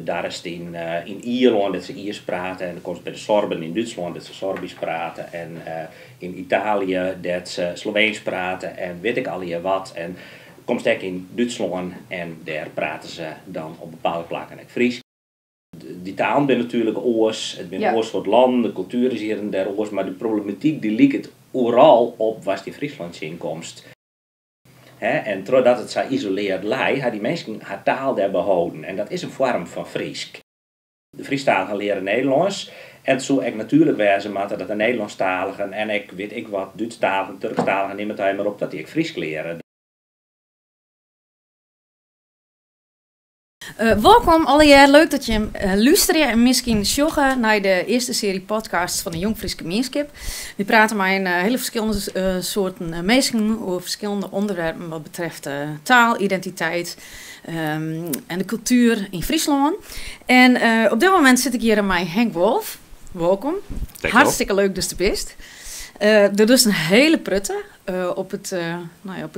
bedarst in Ierland dat ze Iers praten. En dan komt bij de Sorben in Duitsland dat ze Sorbisch praten. En in Italië dat ze Sloveens praten. En weet ik al hier wat. En komt ook in Duitsland en daar praten ze dan op bepaalde plekken ook Fries. Die taal ben natuurlijk oors. Het ben oors voor het land. De cultuur is hier en daar oors. Maar de problematiek die ligt het overal op waar die Frieslandse inkomst. En doordat het zo isoleerd lijkt, had die mensen haar taal daar behouden. En dat is een vorm van Fries. De Friestaligen leren Nederlands. En het zou echt natuurlijk wezen, maar dat de Nederlandstaligen en ik weet ik wat, Duitsstaligen, Turkstaligen, neem het maar op dat die ik Fries leren. Welkom allereerst, leuk dat je luistert en misschien sjoggen naar de eerste serie podcasts van de Jong Fries Gemeenschap. We praten met een hele verschillende soorten mensen over verschillende onderwerpen wat betreft taal, identiteit en de cultuur in Friesland. En op dit moment zit ik hier met Henk Wolf. Welkom. Hartstikke leuk dus te best. Er is een hele prutte op het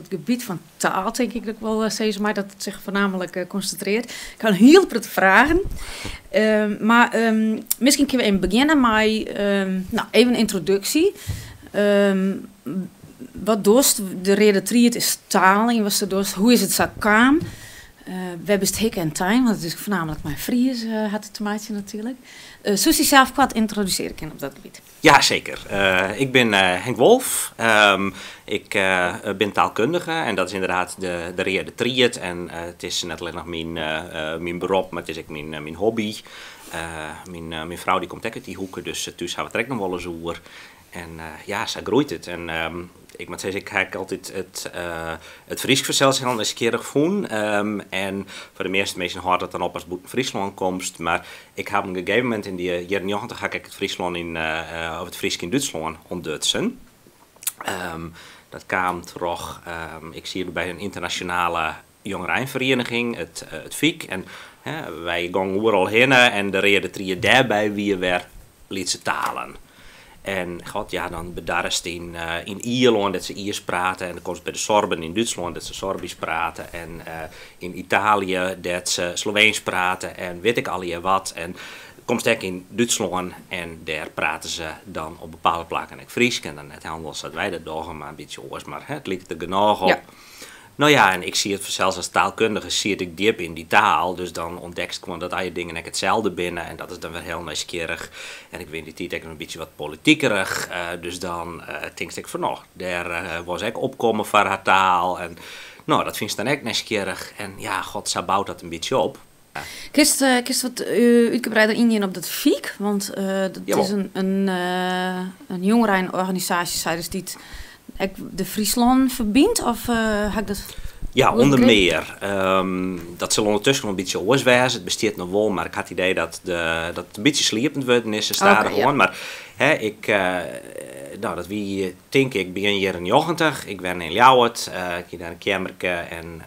gebied van taal, denk ik dat wel steeds maar dat het zich voornamelijk concentreert. Ik kan heel prutte vragen. Maar misschien kunnen we even beginnen met even een introductie. Wat dorst de reden triet is taal en wat dorst, hoe is het zo kwam? We hebben het hik en time, want het is voornamelijk mijn Fries had het te maken natuurlijk. Susie zelf kwart introduceren kan op dat gebied. Ja, zeker. Ik ben Henk Wolf. Ik ben taalkundige en dat is inderdaad de reden triet. En het is net alleen nog mijn beroep, maar het is ook mijn hobby. Mijn vrouw die komt ook uit die hoeken, dus thuis hebben we het nog wel eens over. En zo groeit het. En ik moet zeggen, ik heb altijd het Fries zelfs heel nieuwsgierig gevonden. En voor de meeste mensen houdt het dan op als het uit Friesland komt. Maar ik heb op een gegeven moment in de jaren 90 ga ik het Friesland of het Fries in Duitsland ontdutsen. Dat kwam terug, ik zie het bij een internationale jongerenvereniging, het FIK. En wij gingen overal heen en de reden die daarbij weer Lietse talen. En god, ja, dan bedarst in Ierland dat ze Iers praten. En dan komt bij de Sorben in Duitsland dat ze Sorbisch praten. En in Italië dat ze Sloveens praten. En weet ik al hier wat. En komt ook in Duitsland en daar praten ze dan op bepaalde plekken ook Fries. En dan net helemaal dat wij dat doen, maar een beetje oors. Maar het ligt er genoeg op. Ja. Nou ja, en ik zie het zelfs als taalkundige, zie ik diep in die taal. Dus dan ontdek ik gewoon dat al je dingen net hetzelfde binnen. En dat is dan weer heel nieuwsgierig. En ik weet die tijd een beetje wat politiekerig. Dus dan denk ik van, daar was ik opkomen voor haar taal. En nou, dat vind ik dan echt nieuwsgierig. En ja, god, zo bouwt dat een beetje op. Kist wat uitgebreider ingaan op dat FIK? Want dat is een jongerenorganisatie, zei dus die de Friesland verbindt, of heb ik dat? Ja, onder meer. Dat zal ondertussen nog een beetje oorzaak. Het bestaat nog wel, maar ik had het idee dat het een beetje sliepend wordt is. Maar dat wie denk ik begin jaren 90. Ik ben in Ljouwert, ik ging naar een kamerke en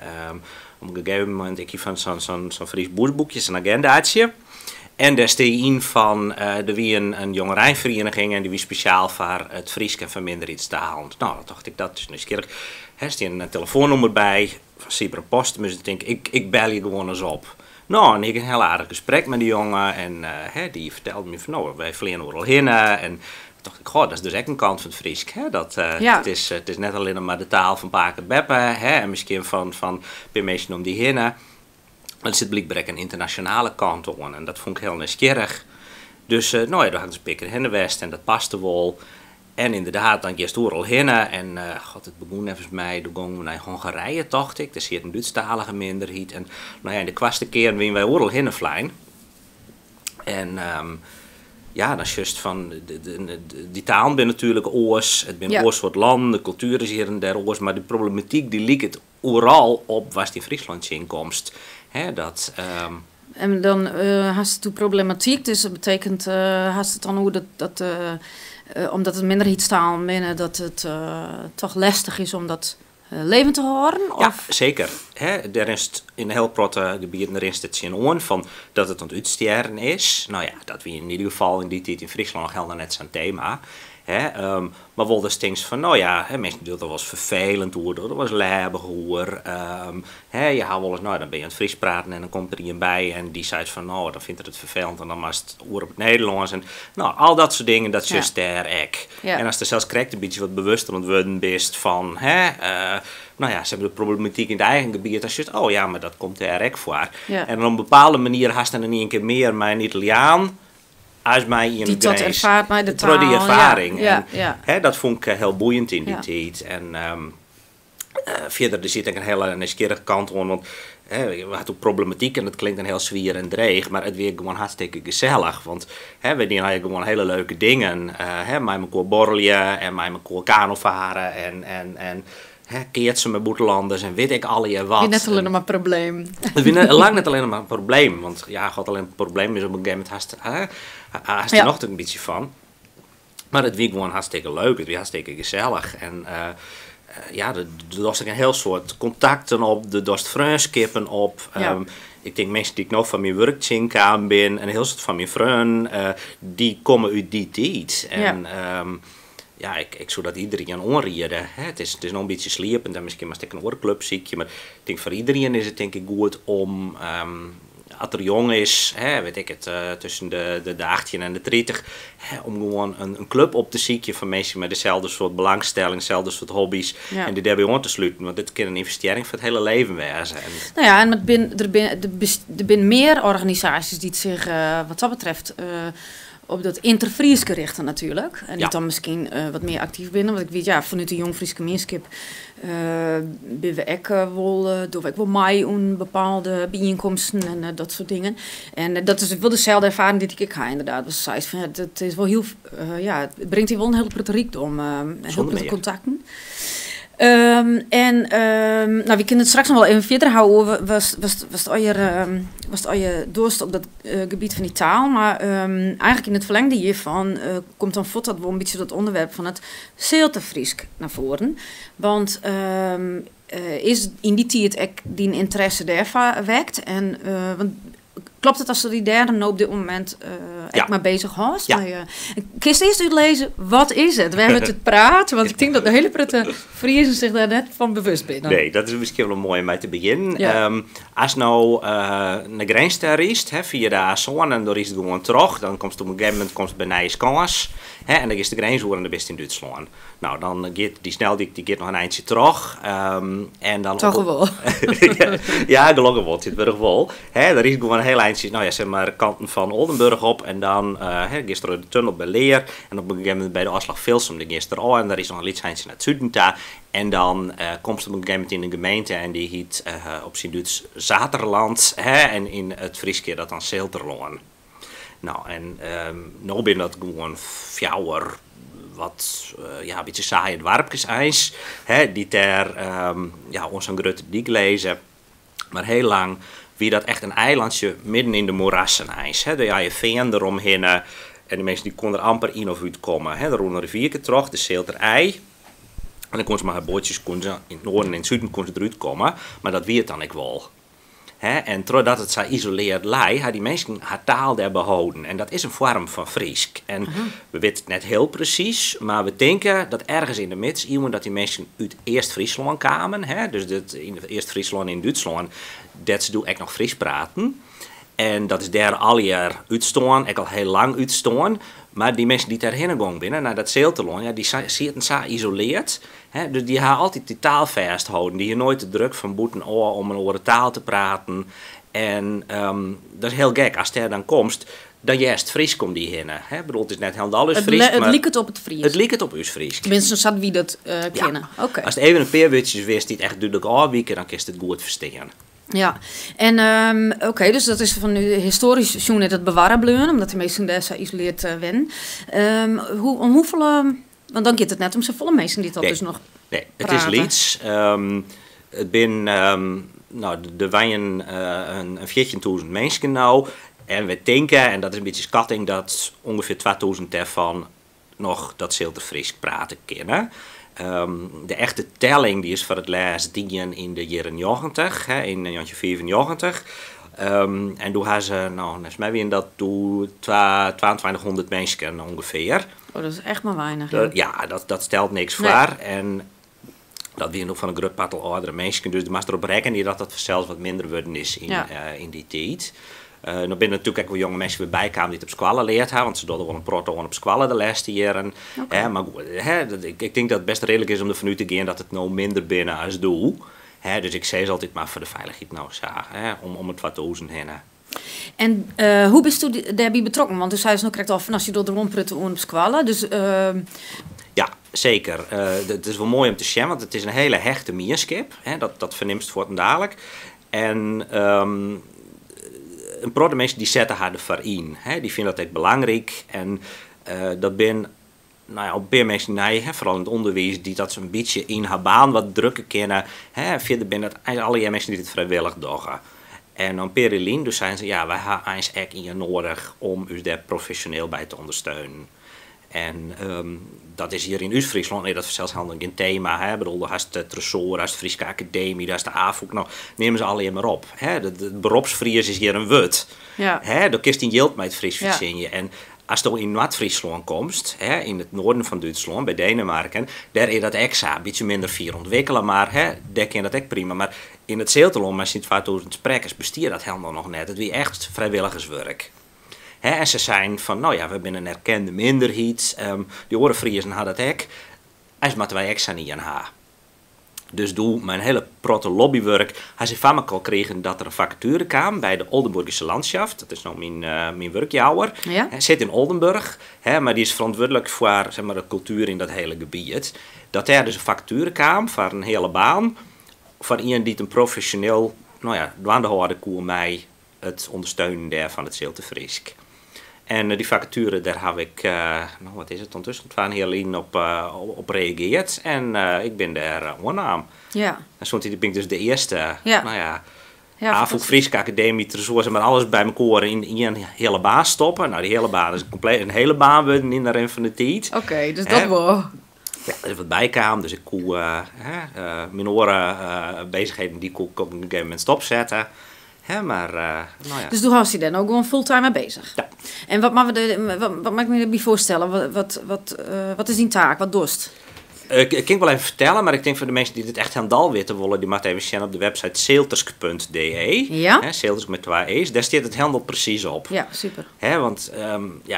op een gegeven moment ik van zo'n Fries boersboekje, een agendaatje. En daar steeg in van, er wie een jongerenvereniging en die wie speciaal voor het Fries en van minderheidstaal. Nou, dan dacht ik, dat is nieuwsgierig. Er staat een telefoonnummer bij van Sibra Post, dus ik denk, ik bel je gewoon eens op. Nou, en ik had een heel aardig gesprek met die jongen en die vertelde me van, nou, wij vliegen overal heen. En dacht ik, dat is dus echt een kant van het Fries. Het is net alleen maar de taal van Paken Beppen, en misschien van mensen om die heen. Maar er zit blijkbaar een internationale kant op en dat vond ik heel nieuwsgierig. Dus daar hadden ze pikken in de West en dat paste wel. En inderdaad, dan gist overal heen en het begon even mij, toen gingen we naar Hongarije, dacht ik. Daar zit een Duitsstalige minderheid. En in de kwaste keer wien wij overal heen vliegen. En dat is juist van, die taal ben natuurlijk oors. Het ben oors voor het land, de cultuur is hier en daar oors. Maar de problematiek die ligt het overal op waar die Frieslandse inkomst. En dan had je problematiek, dus dat betekent, had het dan hoe dat omdat het minderheidstaal binnen, dat het toch lastig is om dat levend te horen? Of? Ja, zeker. Er is in heel grote gebieden het zien van dat het aan het uitsterven is. Nou ja, dat we in ieder geval in die tijd in Friesland nog helemaal net zo'n thema. Maar wel de stings van, nou ja, mensen doen dat was vervelend hoor, dat was labig hoor. Je haalt wel eens, nou dan ben je aan het Fries praten en dan komt er iemand bij en die zei van, nou dan vindt het vervelend en dan was het oor op het Nederlands. En nou, al dat soort dingen, dat is juist daar ek. Ja. En als er zelfs correct een beetje wat bewuster ontworden bent van, nou ja, ze hebben de problematiek in het eigen gebied. Dan je oh ja, maar dat komt daar ek voor. Ja. En op een bepaalde manier haast dan niet een keer meer mijn Italiaan als mij in die tot ervaart mij de taal. Die ervaring. Ja. En, dat vond ik heel boeiend in die tijd. En verder, er zit een hele nieuwsgierige kant aan, want we hadden ook problematiek en het klinkt een heel zwier en dreig, maar het weer gewoon hartstikke gezellig. Want we doen eigenlijk gewoon hele leuke dingen. Met mijn borrelen en met mijn kano varen en keertsen met boetelanders en weet ik al je wat. Het is net alleen maar een probleem. Het is lang net alleen maar een probleem, want ja, God alleen een probleem is op een gegeven moment haast er nog een beetje van. Maar het was gewoon hartstikke leuk, het was hartstikke gezellig. En er was een heel soort contacten op, er was vriendskippen op. Ja. Ik denk mensen die ik nog van mijn werk aan ben, een heel soort van mijn vrienden, die komen uit die tijd. En ik zou dat iedereen onrieden. Het is nog een beetje sliepend en misschien maar een oorclubziekje, maar ik denk voor iedereen is het denk ik goed om, als er jong is, weet ik het, tussen de 18 en de 30, om gewoon een club op te zieken van mensen met dezelfde soort belangstelling, dezelfde soort hobby's en die daarbij aan te sluiten, want dit kan een investering voor het hele leven wezen. Nou ja, en er zijn meer organisaties die zich wat dat betreft op dat interfrieske richten natuurlijk. En die dan misschien wat meer actief binnen. Want ik weet, vanuit de Jong Frieske Gemeenschap ben we doen we ook wel mee aan bepaalde bijeenkomsten en dat soort dingen. En dat is wel dezelfde ervaring die ik ga inderdaad. Dus zei van, het is wel heel, het brengt hier wel een hele prettig rijkdom en heel prettige contacten. We kunnen het straks nog wel even verder houden. Was al je dorst op dat gebied van die taal. Maar eigenlijk in het verlengde hiervan komt dan voort dat wel een beetje dat onderwerp van het Zeelterfriesk naar voren. Want is in die tijd ook die interesse daar wekt. En want klopt het als je die derde nou op dit moment maar bezig was? Ja. Kun je eerst uitlezen, wat is het? We hebben het praten, want ik denk dat de hele prettige Friesen zich daar net van bewust zijn. Nee, dat is misschien wel mooi om mee te beginnen. Ja. Als nou een grens daar is, via de A-zone en door is het gewoon terug, dan komt het op een gegeven moment bij Nijskans. En dan is de grens en dan best in Duitsland. Nou, dan gaat die sneldik die nog een eindje terug. En dan toch wel. Ja, gelukkig wordt het weer wel. Daar is gewoon een heel eindje, nou ja, zeg maar, kanten van Oldenburg op. En dan gisteren de tunnel bij Leer. En op een gegeven moment bij de afslag Vilsum, de gisteren al. En daar is nog een liedseintje naar het zuiden. En dan komt ze op een gegeven moment in een gemeente en die heet op zijn Duits Zaterland. En in het Frieske dat dan Zeelterloon. Nou, en nou ben dat gewoon fjouwer, wat een beetje saai dwarpjes-ijs. Die ter ons een grote diek lezen. Maar heel lang wie dat echt een eilandje midden in de moerassen-ijs. Daar had je veen eromheen. En de mensen die konden er amper in of uit komen. Er roepen een riviertje terug, de Zeelter-ei. En dan kon ze maar bootjes in het noorden en in het zuiden kon ze eruit komen. Maar dat wie het dan ik wel. En doordat het zo isoleerd lijkt, had die mensen haar taal daar behouden. En dat is een vorm van Friesk. En we weten het net heel precies, maar we denken dat ergens in de middeleeuwen dat die mensen uit Eerst-Friesland kwamen. Dus in Eerst-Friesland in Duitsland, dat ze doen echt nog Fries praten. En dat is daar al jaar uitstaan, ik al heel lang uitstaan. Maar die mensen die daarheen gegaan binnen, naar dat Zeelterloon, die zitten zo isoleerd. Dus die gaan altijd die taal vasthouden. Die hebben nooit de druk van boeten om een andere taal te praten. En dat is heel gek. Als daar dan komt, dan juist Fries komt die heen. Bedoel, het is net heel alles Fries. Het liep het op het Fries. Het liep het op ons Fries. Tenminste, zat wie dat kennen. Ja. Okay. Als het even een paar woordjes wist die het echt duidelijk aanwieken, dan kun je het goed verstaan. Ja, en dus dat is van nu historisch zo'n het bewaren bleun, omdat de meesten daar geïsoleerd wennen. Om hoeveel, want dan gaat het net om z'n volle meesten die dat dus nog het is Leeds. Het ben, de wijnen een 14.000 mensen nou. En we denken, en dat is een beetje schatting, dat ongeveer 2000 daarvan nog dat Zeelterfries praten kennen. De echte telling die is voor het laatst dingen in de jaren 90, in 1994. En toen hadden ze, volgens mij dat 2200 mensen ongeveer. Oh, dat is echt maar weinig. Dat stelt niks voor. En dat weer nog van een groot aantal oudere mensen. Dus je mag erop rekenen dat dat zelfs wat minder worden is in die tijd. Nou ben natuurlijk ook wel jonge mensen weer bijkwamen die het op school leerd hebben, want ze deden wel een proto op school de laatste jaren. Maar ik denk dat het best redelijk is om ervan uit te gaan dat het nou minder binnen als doel. Dus ik zei ze altijd maar voor de veiligheid nou om het wat te hoezen heen. En hoe bist u daarbij betrokken? Want u zei nog correct al van als je door de rondprutten op school. Dus ja, zeker. Het is wel mooi om te zien, want het is een hele hechte mierskip. Dat vernimst voor het dadelijk. En een paar mensen die zetten haar ervoor in. Die vinden dat echt belangrijk. En dat ben op meer mensen, vooral in het onderwijs, die dat zo'n beetje in haar baan wat drukker kennen. Verder ben dat alle mensen die het vrijwillig doen. En dan Perilien, dus zijn ze, we hebben eens echt in je nodig om u daar professioneel bij te ondersteunen. En dat is hier in Oost-Friesland, dat is zelfs helemaal geen thema. Ik bedoel, daar is de Tresor, daar is de Friese Academie, daar is de AFOK. Nou, nemen ze alleen maar op. De beroepsfries is hier een wut. Ja. Daar kist in Jild met het Fries verzinnen. En als je in Noord-Friesland komt, in het noorden van Duitsland, bij Denemarken, daar is dat extra, een beetje minder vier ontwikkelen, maar daar kan dat echt prima. Maar in het Zeeltelon, maar sinds 2000 sprekers, bestiert dat helemaal nog net. Het is echt vrijwilligerswerk. En ze zijn van, we zijn een erkende minderheid, die Orenfriesen hadden dat ook, en ze moeten wij extra niet aan haar. Dus doe mijn hele protte lobbywerk. Hij zei van me al kregen dat er een vacature kwam bij de Oldenburgische Landschaft. Dat is nou mijn werkjouwer. Ja? Hij zit in Oldenburg, maar die is verantwoordelijk voor de cultuur in dat hele gebied. Dat er dus een vacature kwam voor een hele baan. Van iemand die een professioneel, dwandehouden koe mij het ondersteunen daar van het Zeelte Friesk. En die vacature, daar heb ik, wat is het ondertussen, 2 jaar geleden op reageerd. En ik ben daar onnaam. Ja. En zo ben ik dus de eerste, AFOK Friese Academie, Tresor, maar alles bij elkaar in een hele baan stoppen. Nou, die hele baan is een hele baan worden in de ren van de tijd. Oké, dus dat wel. Ja, er is wat bijkwam, dus ik kon mijn oren bezigheden die kon ik op een gegeven moment stopzetten. Dus toen was hij dan ook gewoon fulltime mee bezig? Ja. En wat mag ik me erbij voorstellen? Wat is die taak? Wat dorst? Ik kan wel even vertellen, maar ik denk voor de mensen die dit echt helemaal weten willen, die mag even zien op de website seeltersk.de. Ja? Seeltersk met 2 e's. Daar staat het helemaal precies op. Ja, super. Want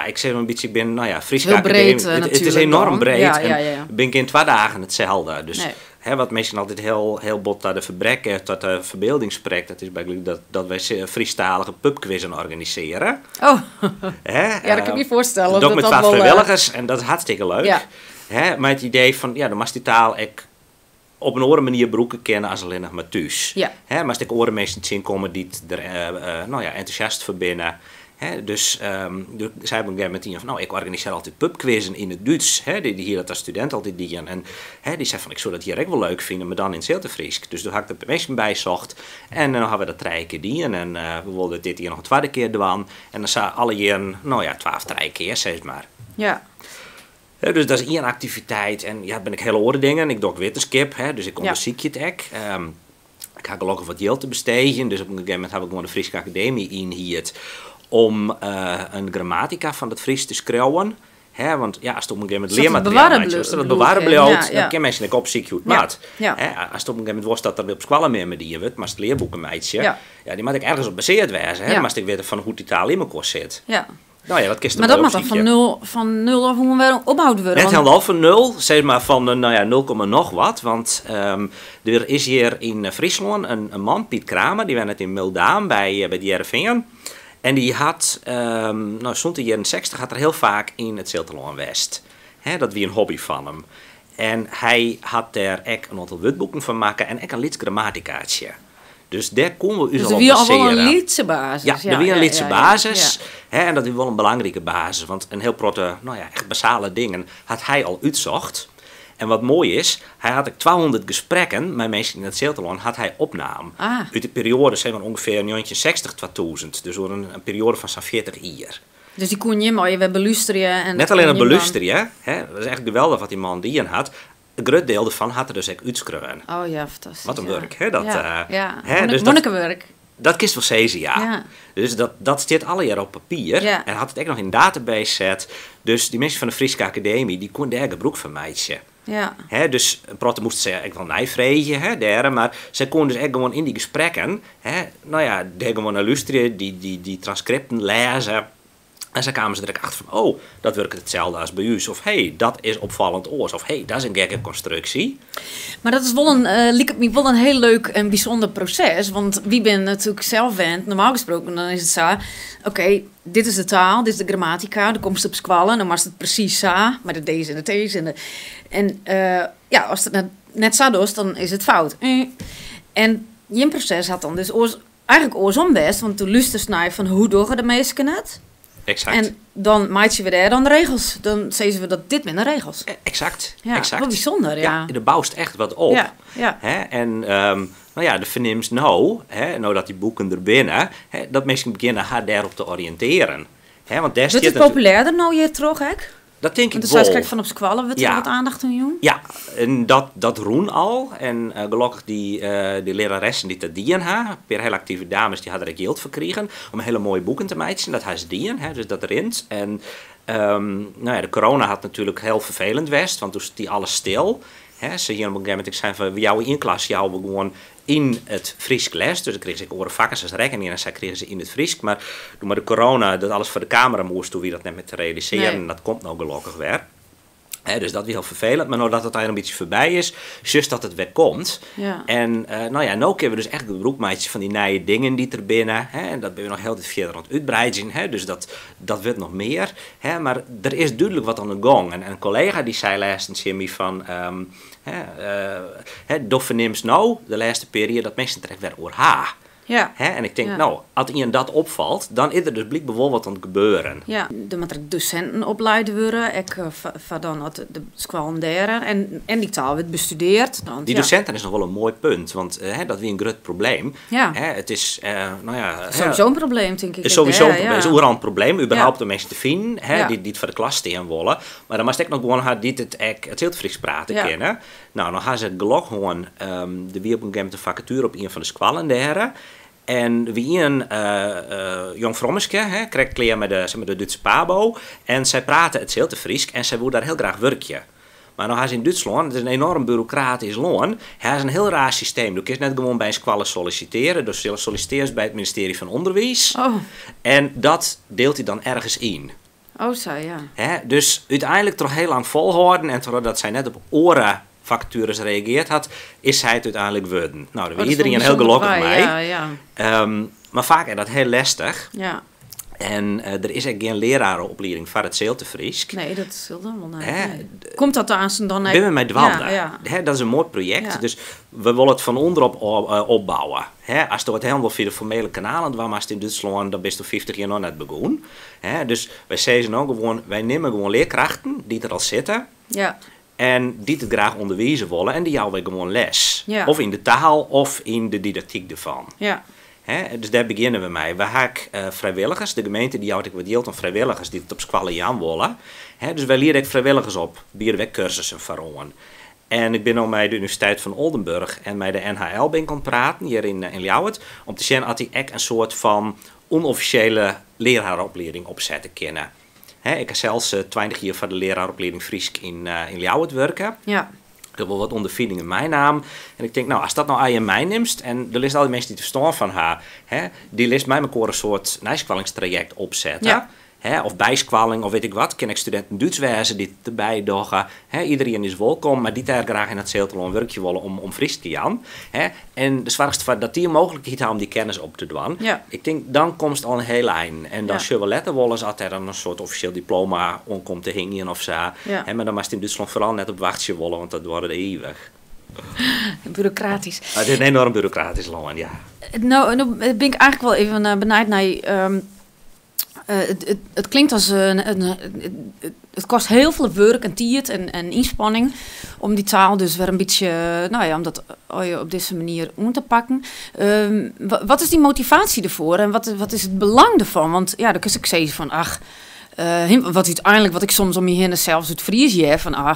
ik zeg een beetje, ik ben, Friese heel Academie. breed Het is enorm dan. breed. Ja. Ben ik in 2 dagen hetzelfde. Dus nee. wat mensen altijd heel bot naar de verbrekken, tot de verbeelding spreekt, dat is eigenlijk dat wij Friestalige pubquizzen organiseren. Oh, ja, dat kan ik me voorstellen. Dat met 2 vrijwilligers en dat is hartstikke leuk. Ja. Maar het idee van, dan mag die taal op een andere manier broeken kennen als alleen nog maar thuis. Ja. Maar als ik oren mensen zien komen die er enthousiast verbinden. Dus zij hebben op een gegeven moment van, ik organiseer altijd pubquizzen in het Duits. Die hier dat als student altijd dienen. En die zei van, ik zou dat hier ook wel leuk vinden, maar dan in Zeeltefriesk. Dus toen had ik de mensen bij zocht. En dan hadden we dat 3 keer dienen. En we wilden dit hier nog een 2e keer doen. En dan zou alle jaren, 12, 3 keer, zeg maar. Ja. Dus dat is 1 activiteit. En ben ik hele oren dingen. Ik doe ook wetenschap, dus ik onderzoek je het ook. Ik ga gelukkig wat geld te besteden. Dus op een gegeven moment heb ik gewoon de Friese Academie in hier om een grammatica van het Fries te schrijven. Want als het op een gegeven moment leermateriaal is, dat bewaren blijft, dan kan mensen opzoeken hoe het moet. Ja. Als het op een gegeven moment was dat er op school meer met die wordt, maar het leerboeken meidje, die moet ik ergens op baseerd wezen. Dan moet ik weten van hoe die taal in elkaar zit. Ja. Dat maar dat mag dan van nul of hoe we ophouden worden? Net helemaal van 0, zeg maar van 0, nog wat. Want er is hier in Friesland een man, Piet Kramer, die was net in Muldaan bij de JRVN. En die had, zo'n de jaren 60 had er heel vaak in het Zeeltelon West. Dat was een hobby van hem. En hij had daar ook een aantal woordboeken van maken en ook een Lieds grammaticaatje. Dus daar konden we dus al op baseren. Dus er was al een Liedse basis. Ja, er was een Liedse basis. En dat is wel een belangrijke basis. Want een heel protte, echt basale dingen had hij al uitzocht. En wat mooi is, hij had 200 gesprekken met mensen in het Zeeltelon had hij opname. Uit de periode zijn we ongeveer 1960 tot 2000. Dus door een periode van zo'n 40 jaar. Dus die kon je maar even beluisteren. En net alleen het beluisteren, dat is echt geweldig wat die man die had. Een groot deel ervan had er dus ook uitschreven. Oh ja, fantastisch. Wat een werk, hè? Dat, monnikenwerk. Dat kist wel zeggen, ja. Ja. Dus dat staat alle jaar op papier. Ja. En had het ook nog in een database zet. Dus die mensen van de Frieske Academie, die konden daar gebruik van maken. Ja. Dus Protte moest ze ik wel nijvregen, daar, maar zij konden dus echt gewoon in die gesprekken, daar gewoon naar luisteren, die transcripten lezen. En zo kwamen ze direct achter van, oh, dat werkt hetzelfde als bij u. Of, dat is opvallend oors. Of, dat is een gekke constructie. Maar dat is wel een heel leuk en bijzonder proces. Want wie ben natuurlijk zelf wend, normaal gesproken, dan is het zo. Oké, dit is de taal, dit is de grammatica, de komst op squallen. Dan was het precies zo, maar de D's en de T's. En als het net zo is, dan is het fout. En je proces had dan dus eigenlijk oorsom best. Want toen luisterde naar van hoe doen de meesten het. Exact. En dan maatje we daar dan de regels. Dan zeggen we dat dit met de regels. Exact. Ja, exact. wat bijzonder, ja. Er bouwt echt wat op. Ja. En de vernims nou dat die boeken er binnen, dat mensen beginnen haar daarop te oriënteren. Want daar dat is populairder nou hier terug, hè? Dat denk ik wel. wel. Dus kijk van op squallen we er wat aandacht aan doen. Ja, en dat roen al. En gelukkig die leraressen die dat dienen hebben, weer heel actieve dames, die hadden er geld voor gekregen om hele mooie boeken te maken. Dat hebben ze dienen, dus dat erin. En de corona had natuurlijk heel vervelend geweest, want toen stond die alles stil. Ze hier op een gegeven moment, ik zei van, we jou in klas, jou we gewoon in het Fries les. Dus dan kregen ze oren vakkers als rekening en zij kregen ze in het Fries. Maar toen maar de corona, dat alles voor de camera moest, toen wie dat net met te realiseren. Nee. En dat komt nou gelukkig weer. Dus dat weer heel vervelend. Maar nou dat het eigenlijk een beetje voorbij is, just dat het weer komt. Ja. En nou kunnen we dus echt een broekmaatje van die nieuwe dingen die er binnen. En dat ben we nog heel dit verder aan het uitbreiden. Dus dat wordt nog meer. Maar er is duidelijk wat aan de gang. En een collega die zei laatst een Jimmy van... Doffenims nou, de laatste periode, dat mensen terecht weer oor haar. Ja. En ik denk, als iemand dat opvalt, dan is er dus blijkbaar wel wat aan het gebeuren. Ja, er moeten docenten opleiden worden. Ik van dan de schoolenderen en die taal wordt bestudeerd. Want, die docenten is nog wel een mooi punt, want dat is een groot probleem. Ja. Het is, sowieso een probleem, denk ik. Het is sowieso een probleem. Het is overal een probleem, überhaupt de mensen te vinden, die het voor de klas staan willen. Maar dan moest ik nog gewoon haar die het heel Fries praten kennen. Nou, dan gaan ze gelukkig gewoon de wie op een gegeven moment de vacature op een van de schoolenderen. En wie een jong vrommeske kreeg kleer met de Duitse pabo. En zij praten het heel te Fries en zij wil daar heel graag werken. Maar nou is in Duitsland, het is een enorm bureaucratisch land. Hij is een heel raar systeem. Je kunt net gewoon bij een squallen solliciteren. Dus je solliciteert bij het ministerie van Onderwijs. Oh. En dat deelt hij dan ergens in. Oh, zo ja. Dus uiteindelijk toch heel lang volhouden. En totdat zij net op oren vacatures reageerd had, is hij het uiteindelijk worden. Nou, daar was iedereen heel gelukkig mee. Ja. Maar vaak is dat heel lastig. Ja. En er is ook geen lerarenopleiding voor het Zeelte Friesk. Nee, dat is heel dan wel. Nee. Komt dat aan dan? Ben we met dwanden. Ja. Dat is een mooi project. Ja. Dus we willen het van onderop opbouwen. Als je het helemaal via de formele kanalen was, als in Duitsland, dan best je 50 jaar nog net begonnen. Dus wij zeggen ook gewoon, wij nemen gewoon leerkrachten die er al zitten. Ja. En die het graag onderwijzen willen en die jou weer gewoon les. Ja. Of in de taal of in de didactiek ervan. Ja. Dus daar beginnen we mee. We hebben vrijwilligers, de gemeente die houdt ik wat deel van vrijwilligers die het op squallen Jan willen. Dus wij leren vrijwilligers op, bieden we cursussen voor. En ik ben al bij de Universiteit van Oldenburg en bij de NHL ben ik aan het praten, hier in Ljouwert, om te zien dat ik een soort van onofficiële lerarenopleiding opzetten kunnen. Ik heb zelfs 20 jaar voor de leraaropleiding Friesk in Ljouwert werken. Ja. Er wordt wat ondervinding in mijn naam. En ik denk, nou, als dat nou aan je mij neemt, en er is al die mensen die te verstaan van haar, die list mij elkaar een soort nijskwallingstraject opzetten. Ja. Of bijskwalling, of weet ik wat. Ken ik studenten Duits wezen die erbij doggen. Iedereen is welkom, maar die daar graag in het Zeeltel een werkje willen om Fries te gaan. En de zwaarste dat die een mogelijkheid hebben om die kennis op te doen. Ja. Ik denk, dan komt het al een heel eind. En dan zullen we letten wel eens dat er een soort officieel diploma omkomt te hingen of zo. Ja. Maar dan mag je in Duitsland vooral net op wachtje willen, want dat wordt eeuwig. Bureaucratisch. Het is een enorm bureaucratisch land, ja. Nou ben ik eigenlijk wel even benieuwd naar... Het klinkt als het kost heel veel werk en tijd en inspanning om die taal dus weer een beetje, om dat op deze manier om te pakken. Wat is die motivatie ervoor en wat is het belang ervan? Want ja, dan kun ik zeggen van, wat ik soms om je heen zelfs het Fries heb van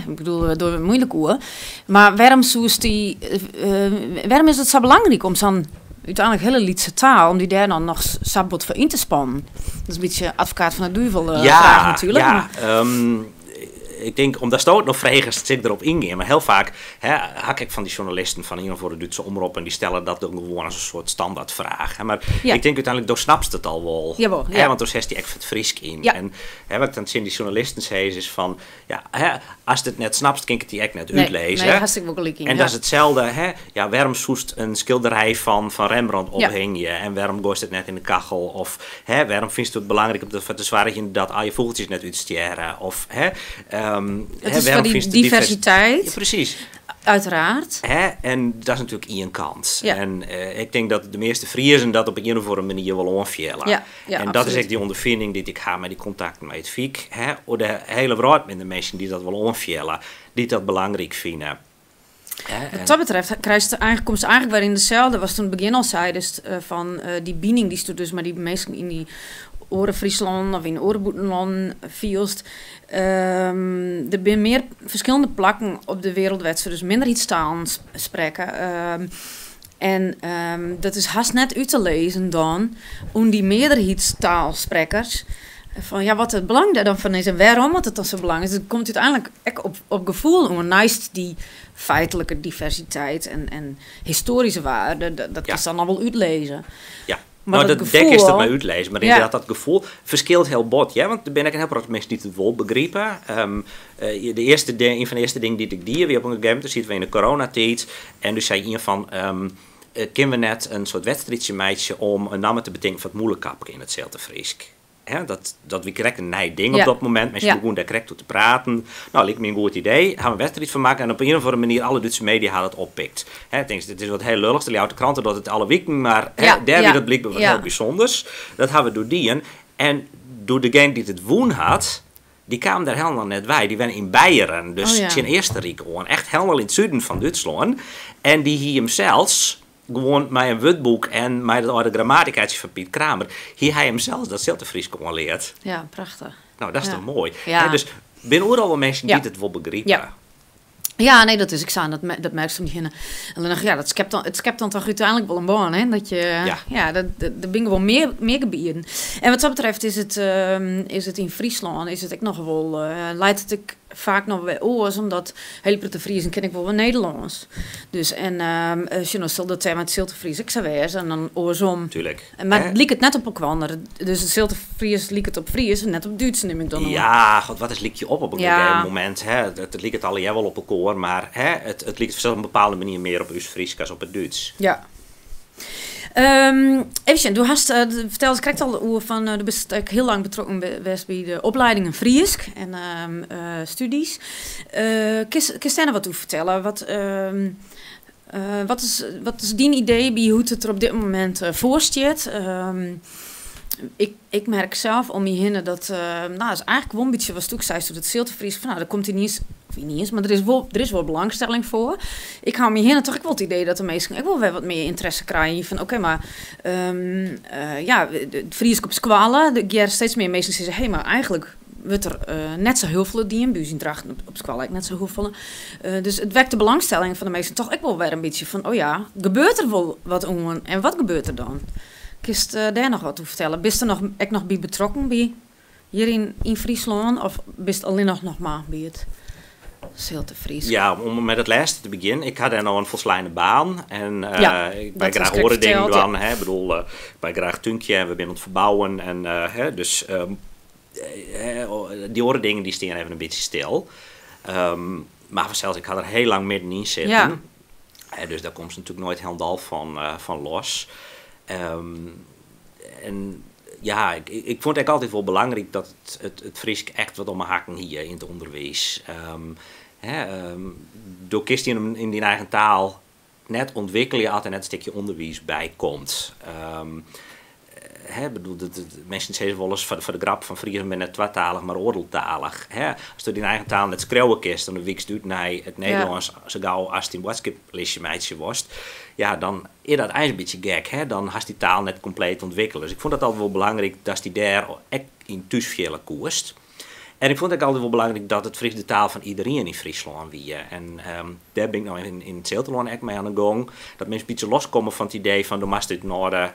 ik bedoel door moeilijk oor. Maar waarom is het zo belangrijk om zo'n uiteindelijk hele Lietse taal, om die daar dan nog sabot voor in te spannen. Dat is een beetje advocaat van de duivel vraag natuurlijk. Ja, ik denk, omdat Stoot nog vragen, zit erop ingaan. Maar heel vaak hak ik van die journalisten van iemand voor de Duitse omroep en die stellen dat ook gewoon als een soort standaardvraag. Maar ik denk uiteindelijk, door snapt het al wel. Jawel, ja. Want door zegt hij echt het Friesk in. Ja. En wat ik dan zie die journalisten zeggen is van, als je het net snapt, kan ik het die echt net uitlezen. Nee, hartstikke wel gelijk in. En dat is hetzelfde, waarom zoest een schilderij van Rembrandt ophing je? En waarom gooit het net in de kachel? Of waarom vind je het belangrijk om te zwaren dat al je vogeltjes net uitstjeren? Of het is voor die diversiteit. Ja, precies. Uiteraard. En dat is natuurlijk één kant. Ja. En ik denk dat de meeste Friesen dat op een of andere manier wel onvelen. Ja, en absoluut. Dat is echt die ondervinding die ik ga met die contacten met het Fiek. Of de hele wereld met de mensen die dat wel onvelen, die dat belangrijk vinden. Wat dat betreft komt ze eigenlijk weer in dezelfde, was toen het begin al zei, dus van die binding die stond dus maar die mensen in die Oren Friesland of in Orenboetenland vielst. Er zijn meer verschillende plakken op de wereldwedstrijd, dus minderheidstalen spreken. Dat is haast net uit te lezen dan, om die meerderheidstaalsprekers. Van wat het belang daar dan van is en waarom het dan zo belangrijk is. Het komt uiteindelijk echt op gevoel om naast die feitelijke diversiteit en historische waarde. Dat is dan al wel uitlezen. Ja. Maar dat gevoel, dek is er maar uitlezen, maar inderdaad dat gevoel verschilt heel bot. Ja? Want er ben ik een heel paar mensen die het wel begrijpen. Een van de eerste dingen die ik die weer op een gegeven moment zitten we in de coronatijd. En dus zei iemand van, kunnen we net een soort wedstrijdje meidje om een naam te bedenken van het moeilijkap in het Friesk. Dat we correct een nij ding op dat moment. Mensen begonnen daar correct toe te praten. Nou, lijkt me een goed idee. Gaan we een wedstrijd van maken. En op een of andere manier alle Duitse media hadden het oppikt. Ik denk, dit is wat heel lullig. De oude kranten dat het alle weken. Maar daar weer dat blijkbaar wat heel bijzonders. Dat hebben we door die. En door degene die het woon had, die kwamen daar helemaal net bij. Die waren in Beieren. Dus in eerste Rijk. Echt helemaal in het zuiden van Duitsland. En die hier hem zelfs gewoon met een wutboek en met het oude grammaticaatje van Piet Kramer, hier hij hem zelfs dat Fries gewoon leert. Ja, prachtig. Nou, dat is toch mooi. Ja. Dus binnen overal wel mensen die het wel begrijpen. Ja, nee, dat is. Ik zou dat merk ze niet in. Alleen het schept dan toch uiteindelijk wel een baan, hè? Dat je, dat ben gewoon meer gebieden. En wat dat betreft is het in Friesland, is het ook nog wel, leidt het ook vaak nog wel oors, omdat heel veel Friesen ken ik wel Nederlands. Dus stel dat zij met Zilte Fries ik zou wezen en dan oorsom. Tuurlijk. Maar het liep het net op elkaar. Dus het Zilte Fries liep het op Fries en net op Duits neem ik dan. Ja, god, wat is liep je op een gegeven moment? Het liep het al wel op elkaar, maar het liep op een bepaalde manier meer op ons Fries als op het Duits. Ja. Even, du hast verteld, ik krijg al over van, du bent heel lang betrokken geweest bij de opleidingen Friesk en studies. Kun je daar wat over vertellen? Wat is die idee bij hoe het er op dit moment voor staat? Ik merk zelf om je heen dat is eigenlijk wel een beetje wat ik zei toen het Zilte Fries van daar komt hij niet eens, maar er is wel belangstelling voor. Ik hou me heen toch wel het idee dat de meesten ook wel wat meer interesse krijgen van oké, maar het Fries op squalen, er steeds meer mensen zeggen hey, maar eigenlijk wordt er net zo heel veel die in buis drachten op squalen, net zo heel veel. Dus het wekt de belangstelling van de meesten toch ook wel weer een beetje van gebeurt er wel wat om en wat gebeurt er dan? Kist daar nog wat over vertellen? Bist er nog bij betrokken bij hier in Friesland of bist alleen nog maar bij het Zilte Fries? Ja, om met het laatste te beginnen. Ik had daar nou een volslaande baan en ik ben graag horen dingen dan. Ik bedoel, ik ben graag tunkje en we zijn aan het verbouwen en dus die andere dingen die staan even een beetje stil. Maar zelfs ik had er heel lang middenin zitten. Ja. Dus daar komt ze natuurlijk nooit helemaal van los. Ik vond het altijd wel belangrijk dat het Friesk echt wat om me hakken hier in het onderwijs. Door kist in die eigen taal net ontwikkelen je altijd net een stukje onderwijs bij komt. Mensen zeggen wel eens voor de grap van Friesen ben net tweetalig, maar oordeltalig. Als je in eigen taal net schreeuwen kist, dan wiekst uit naar het Nederlands zo gauw als het in WhatsApp-listje meidje was. Ja, dan is dat eigenlijk een beetje gek. Dan has die taal net compleet ontwikkeld. Dus ik vond het altijd wel belangrijk dat die daar echt in thuisvelen koerst. En ik vond het altijd wel belangrijk dat het Fries de taal van iedereen in Friesland wie. En daar ben ik nou in het Zeelterland echt mee aan de gang. Dat mensen een beetje loskomen van het idee van de mast uit Noorden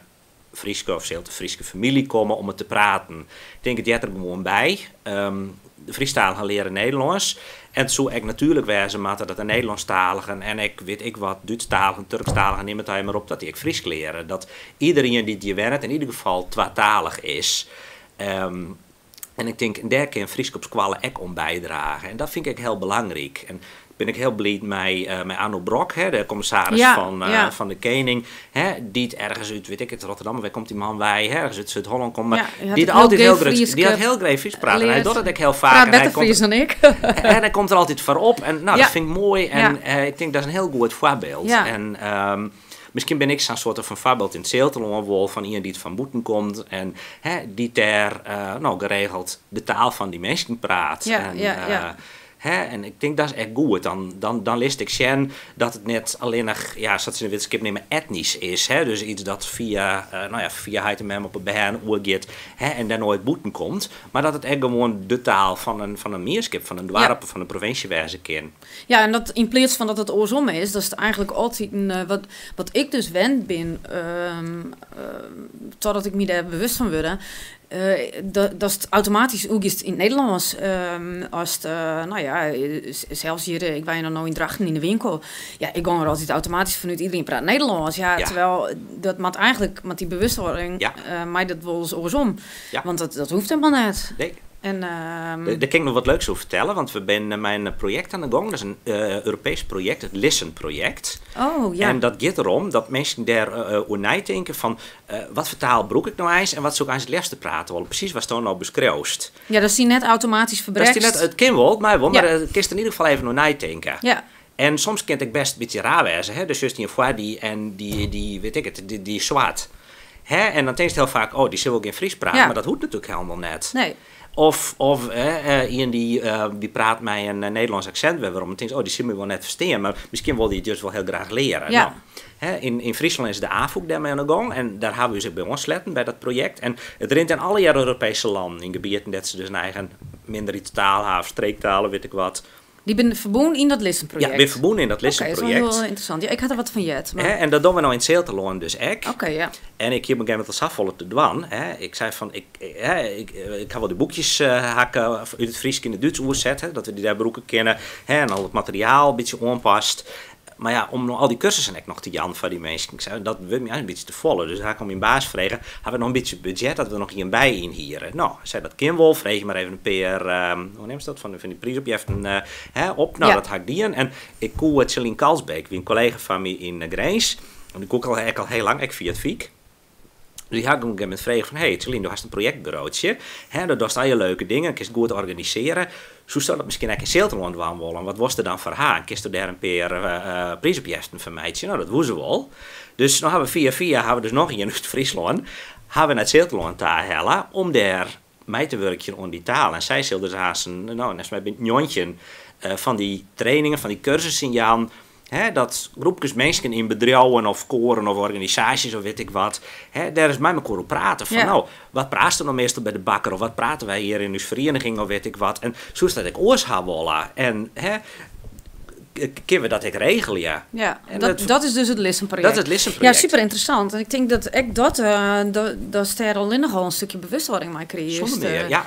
Frieske of Zeelte-Frieske familie komen om het te praten. Ik denk het jet er gewoon bij. De Friestaal gaan leren Nederlands. En het zou ik natuurlijk wezen maar dat de Nederlandstaligen en ik weet ik wat Duitsstaligen, Turkstaligen, neem het maar op dat die ik Fries leren. Dat iedereen die je werkt in ieder geval tweetalig is. En ik denk, daar kan Fries op squallen ook om bijdragen. En dat vind ik heel belangrijk. En ben ik heel blij met Arno Brok, de commissaris van de Koning. Die het ergens uit, weet ik het, Rotterdam, waar komt die man bij? Ergens uit Zuid-Holland komt. Maar die had altijd heel greep Fries praten. En hij doet het ook heel vaak. Praat beter Fries dan ik. En hij komt er altijd voor op. En dat vind ik mooi. En ik denk dat is een heel goed voorbeeld. Ja. En misschien ben ik zo'n soort van voorbeeld in het Zeelterland van iemand die het van boeten komt en die daar geregeld de taal van die mensen praat. En ik denk dat is echt goed. Dan leest ik zien dat het net alleen nog, zoals ze in de wetenschap nemen, etnisch is. Dus iets dat via het mem op een baan oorgeet en daar nooit boeten komt. Maar dat het echt gewoon de taal van een meerskip, van een dorp, van een provincie wezen kan. Ja, en dat in plaats van dat het oorsom is, dat is het eigenlijk altijd wat ik dus wend ben, totdat ik me daar bewust van word. Dat is automatisch ook in het Nederlands. Als zelfs hier, ik ben nog in Drachten in de winkel. Ja, ik ga er altijd automatisch vanuit iedereen praat Nederlands. Ja, terwijl dat moet eigenlijk met die bewustwording, mij dat wel eens oorsom. Ja. Want dat hoeft helemaal niet. Nee. En, daar kan ik nog wat leuks over vertellen, want we zijn mijn project aan de gang. Dat is een Europees project, het Listen-project. Oh, ja. En dat gaat erom dat mensen daar over nadenken van wat voor taal broek ik nou eens en wat zou ik eens het liefst praten willen. Precies wat er nou beschreeuwt. Ja, dat is die net automatisch verbrekst. Dat is die net, het kan wel, maar ik kies er in ieder geval even naar nadenken. Ja. En soms kan ik best een beetje raar wezen, dus juist die voor die weet ik het, die zwart. En dan denk je heel vaak, die zullen ook in Fries praten, maar dat hoeft natuurlijk helemaal net. Nee. Of iemand die praat met een Nederlands accent weer, waarom ik denk, die zullen we wel net verstaan, maar misschien wil die het dus wel heel graag leren. Ja. Nou, in Friesland is de AFOK daarmee aan de gang en daar hebben we ze bij ons letten bij dat project. En het rint in alle Europese landen, in gebieden dat ze dus een eigen minderheidstaal hebben, streektalen, weet ik wat. Die ben verbonden in dat Listen-project? Ja, ik ben verbonden in dat Listen-project. Oké, dat is wel heel interessant. Ja, ik had er wat van jet. Maar... En dat doen we nou in het Zeelterland dus ook. Oké, ja. En ik heb op een gegeven moment als afvallen te dwan. Ik zei van, ik ga wel de boekjes hakken uit het Fries in het Duits oerzetten. Dat we die daar broeken kennen. En al het materiaal een beetje aanpast. Maar ja, om al die cursussen ik nog te jan van die mensen. Ik zei, dat wil me een beetje te volle. Dus daar kan mijn baas vragen. Hebben we nog een beetje budget dat we nog hier bij in hier? Nou, zei dat kan wel. Vreeg je maar even een paar, hoe neemt dat van die prijs op? Je hebt op. Nou, dat had ik die in. En ik koel het Celine Kalsbeek, wie een collega van me in Grijs. En die koel ik al heel lang, ik via het FIEK. Dus die had ik op een gegeven moment vragen van, hey Celine, je hebt een projectbureautje. Dat doet al je leuke dingen, kun je het goed organiseren. Zo zou dat misschien ook in Zeelterland willen. Wat was er dan voor haar? Kist er daar een paar prijsopjesten van meidje? Nou, dat woezen we wel. Dus nou hebben we hebben we dus nog in Friesland. Hebben we naar het Zeelterland halen om daar mee te werken aan die taal. En zij zullen dus haast net mij een jontje van die trainingen, van die cursussen Jan. Dat groepjes mensen in bedrijven of koren of organisaties of weet ik wat, daar is mij elkaar op praten van wat praten we nou meestal bij de bakker of wat praten wij hier in uw vereniging of weet ik wat. En zo is dat ik oors gaan willen. En kunnen we dat ik regelen, ja. Ja, dat is dus het Listen-project. Dat is het Listen-project. Ja, super interessant. En ik denk dat ik dat ster al nogal een stukje bewustwording mij creëert. Zonder meer, ja.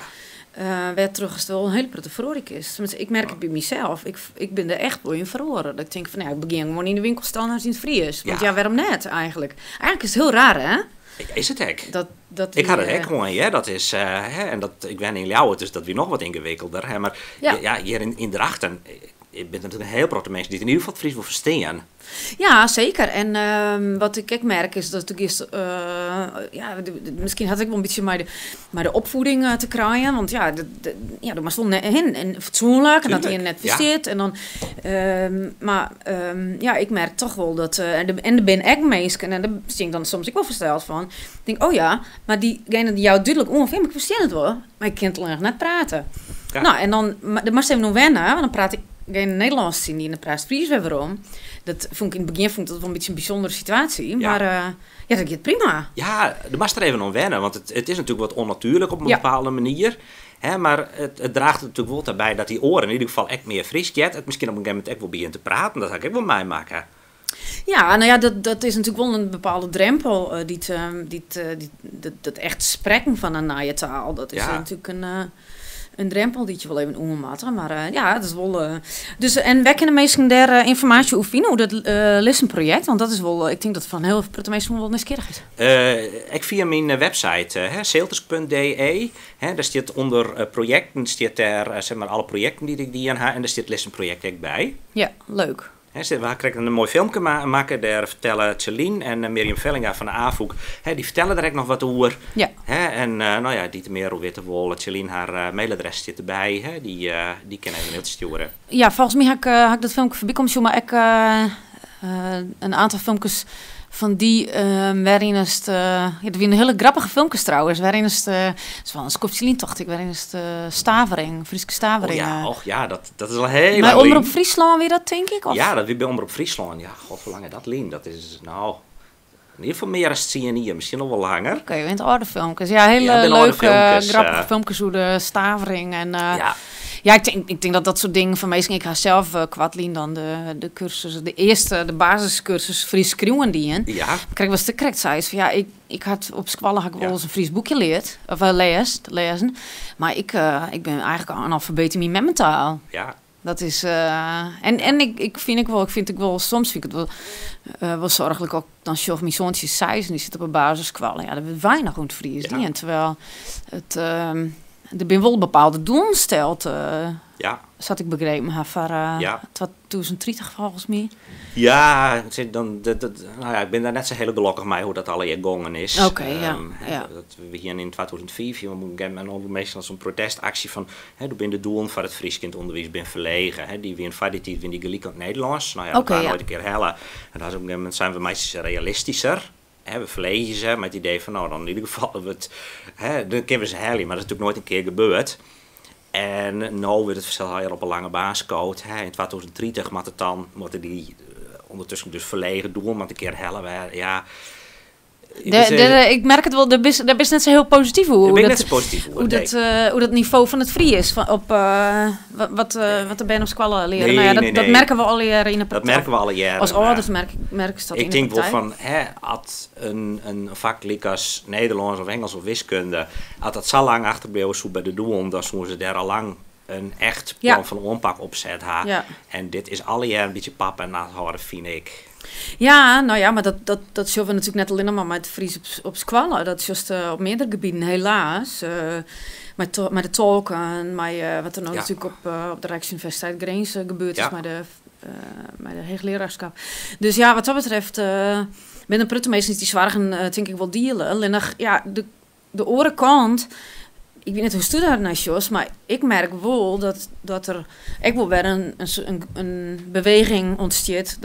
Werd teruggesteld een hele prettige verhoring is. Ik merk het bij mezelf. Ik ben er echt voor in verloren. Dat ik denk van, ik begin gewoon in de winkel staan als in het Fries. Want waarom net eigenlijk? Eigenlijk is het heel raar, hè? Is het hek? Ik had het hek gewoon, ja. Dat is, en dat, ik ben in Ljouwen, dus dat weer nog wat ingewikkelder. Hè? Maar hier in Drachten, ik ben natuurlijk een heel grote mensen die het in ieder geval het Fries wil verstaan. Ja, zeker. En wat ik merk is dat ik eerst... misschien had ik wel een beetje maar de opvoeding te krijgen. Want er was wel heen en fatsoenlijk. En dat hij net versteert. En dan... ik merk toch wel dat... en er ben ik mensen. En daar ben ik dan soms ook wel versteld van. Ik denk, maar diegene die jou duidelijk ongeveer... ik versteer het wel. Maar ik kan het alleen net praten. Ja. Nou, en dan... Dan moest even nog wennen. Want dan praat ik geen Nederlands zien die in de praat Fries weer waarom. Dat vond ik in het begin wel een beetje een bijzondere situatie. Ja. Maar dat gaat prima. Ja, er mag er even om wennen. Want het is natuurlijk wat onnatuurlijk op een bepaalde manier. Hè, maar het draagt er natuurlijk wel daarbij dat die oren in ieder geval echt meer fris jet. Het misschien op een gegeven moment echt wel begint te praten. Dat ga ik ook wel mij maken. Ja, nou ja, dat is natuurlijk wel een bepaalde drempel. Dat echt spreken van een naaie taal. Dat is natuurlijk een drempel die je wel even ondermatten. Maar ja, dat is wel... Dus, en wij kunnen meestal daar informatie over vinden, hoe dat Listen-project. Want dat is wel, ik denk dat het van heel veel mensen wel nieuwsgierig is. Ik via mijn website, seelters.de. Daar staat onder projecten, staat daar, zeg maar, alle projecten die aan heb. En daar staat het Listen-project ook bij. Ja, leuk. We kregen een mooi filmpje maken. Daar vertellen Celine en Mirjam Vellinga van de AVOEK. Die vertellen er ook nog wat over. Ja. En nou ja, die te meer weten wel. Celine, haar mailadres zit erbij. Die kan even heel sturen. Ja, volgens mij heb ik dat filmpje voorbij komen. Maar ik een aantal filmpjes van die waarin is het... er waren hele grappige filmpjes trouwens. Waarin is het... van een Celine dacht ik. Waarin is het Stavering, Frieske Stavering. Dat is al heel maar Omroep Friesland weer dat, denk ik? Of? Ja, dat weer bij Omroep Friesland. Ja, god, hoe lang is dat lien? Dat is, nou... In ieder geval meer dan CNI, misschien nog wel langer. Oké, in het oude filmpjes. Ja, hele leuke, grappige filmpjes hoe de Stavering en... Ja, ik denk dat dat soort dingen van meestal... Ik ga zelf kwartlien dan de cursus... De basiscursus Fries schreeuwen die in. Ja. Kijk, was de correct zei van ja, ik had op school wel eens een Fries boekje geleerd. Of lezen. Maar ik ben eigenlijk analfabeet in mijn taal. Ja. Dat is... ik vind het wel... Soms vind ik het wel zorgelijk ook... Dan zorg mijn zoontje 6 en die zit op een basisschool. Ja, dat is weinig goed Fries. Ja. En terwijl het... er ben wel bepaalde doelen stelt. Zat ik begrepen voor 2030 volgens mij. Ja, ik ben daar net zo heel gelukkig mee hoe dat al hier gongen is. Oké, We hier in 2005, we moeten meestal zo'n protestactie van, toen ben de doelen van het Frieskindonderwijs ben verlegen. Die weer van die tijd die gelijk aan het Nederlands. Nou ja, dat gaan we nooit een keer hellen. En dan op een gegeven moment zijn we meestal realistischer. We verlegen ze met het idee van, nou dan in ieder geval, dan kunnen we ze hellen, maar dat is natuurlijk nooit een keer gebeurd. En nu wordt het verschil hier op een lange baascode. In 2030 moeten die ondertussen dus verlegen doen, want een keer hellen we, ja... ik merk het wel, daar is net zo heel positief hoe dat niveau van het Fries is. Op wat de ben op school leren. Dat merken we al jaren in de praktijk. Dat merken we al jaren. Als ouders merken ze dat in de praktijk. Ik denk wel van, als een vak als Nederlands of Engels of wiskunde, als dat zo lang achterblijven zo bij de doelen, dan moeten ze daar al lang een echt plan van aanpak opzet hebben. Ja. En dit is alle jaren een beetje pap en nat houden, vind ik. Ja, nou ja, maar dat zullen we natuurlijk net alleen maar met Fries op school. Dat is juist op meerdere gebieden, helaas. Met de tolken, wat er nou natuurlijk op de Rijksuniversiteit Grains gebeurd is met de hoogleraarschap. Dus ja, wat dat betreft, met een pruttenmeester die zwaar denk ik wel dealen. Alleen ja, de orenkant... Ik weet niet hoe stuur daar naar Jos, maar ik merk wel dat er echt wel weer een beweging ontstaat.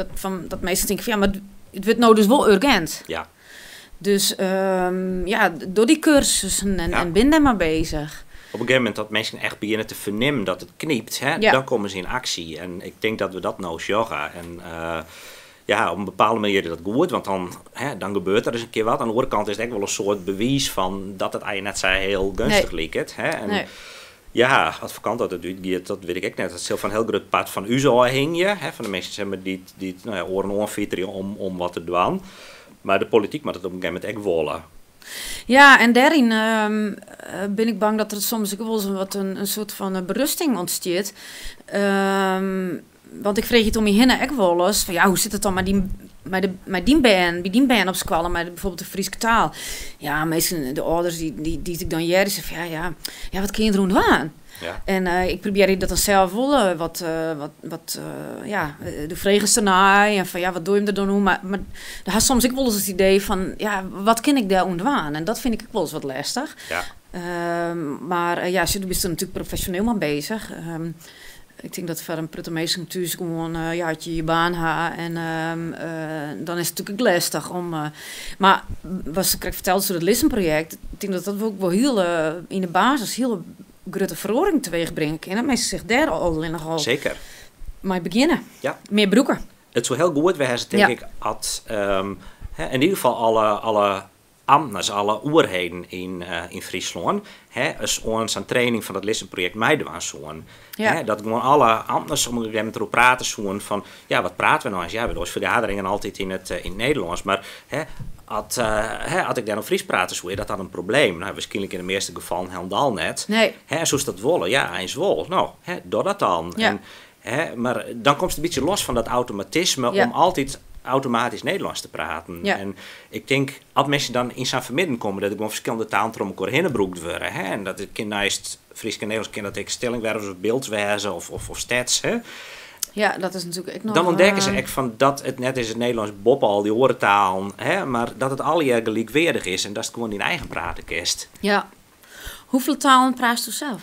Dat mensen denken van ja, maar het wordt nou dus wel urgent. Ja. Dus door die cursussen en ben daar maar bezig. Op een gegeven moment dat mensen echt beginnen te vernemen dat het kniept, dan komen ze in actie. En ik denk dat we dat nou joggen. En op een bepaalde manier is dat goed, want dan gebeurt er eens een keer wat. Aan de andere kant is het echt wel een soort bewijs van dat het eigenlijk net zo heel gunstig lijkt. Ja, als vakant dat doet, dat weet ik ook net. Dat is heel van een heel groot part van u zo hing je. Van de mensen die oren aanvieteren om wat te doen. Maar de politiek moet het op een gegeven moment echt willen. Ja, en daarin ben ik bang dat er soms ook wel een soort van berusting ontstaat. Want ik vreeg het om je heen ook wel eens. Van ja, hoe zit het dan met die band op school, met bijvoorbeeld de Friese taal? Ja, meestal de ouders die ik dan jaren zeggen van ja, wat kun je er aan? Ja. En ik probeer dat dan zelf wel de vragen ernaar en van ja, wat doe je er dan hoe? Maar er had soms ook wel eens het idee van ja, wat kan ik daar aan? En dat vind ik ook wel eens wat lastig. Ja. Maar je bent er natuurlijk professioneel mee bezig. Ik denk dat voor een pruttenmeester natuurlijk gewoon had je baan en dan is het natuurlijk lastig om. Maar wat ik vertelde over het Listen-project, ik denk dat ook wel heel in de basis heel grote verhoring teweeg brengen. En dat mensen zich daar al nogal. Zeker. Maar beginnen. Ja. Meer broeken. Het is wel heel goed. We hebben denk ik in ieder geval alle ambtenaren, alle oerheden in Friesland, is ons aan training van het listenproject Meidewaan zoen. Ja. Dat gewoon alle ambtenaren op een gegeven moment erop praten zoen van, ja, wat praten we nou eens? Ja, we doen vergaderingen altijd in het Nederlands, maar als ik daar nog Fries praten zou, is dat dan een probleem? Nou, waarschijnlijk in de meeste gevallen helemaal net. Nee. Zo is dat wollen, ja, eens wol. Nou, doe dat dan. Ja. Maar dan komt het een beetje los van dat automatisme om altijd automatisch Nederlands te praten. Ja. En ik denk, als mensen dan in zijn vermidden komen, dat ik gewoon verschillende talen door elkaar heen gebroekt worden. En dat ik naast Fries en Nederlands ken dat ik stellingwervers of beeldwezen of stats. Ja, dat is natuurlijk ook nog... Dan ontdekken ze echt van dat het net is het Nederlands boppen, al die horentalen, maar dat het alle jaar gelijkwaardig is en dat het gewoon in eigen praten kist. Ja. Hoeveel talen praat u zelf?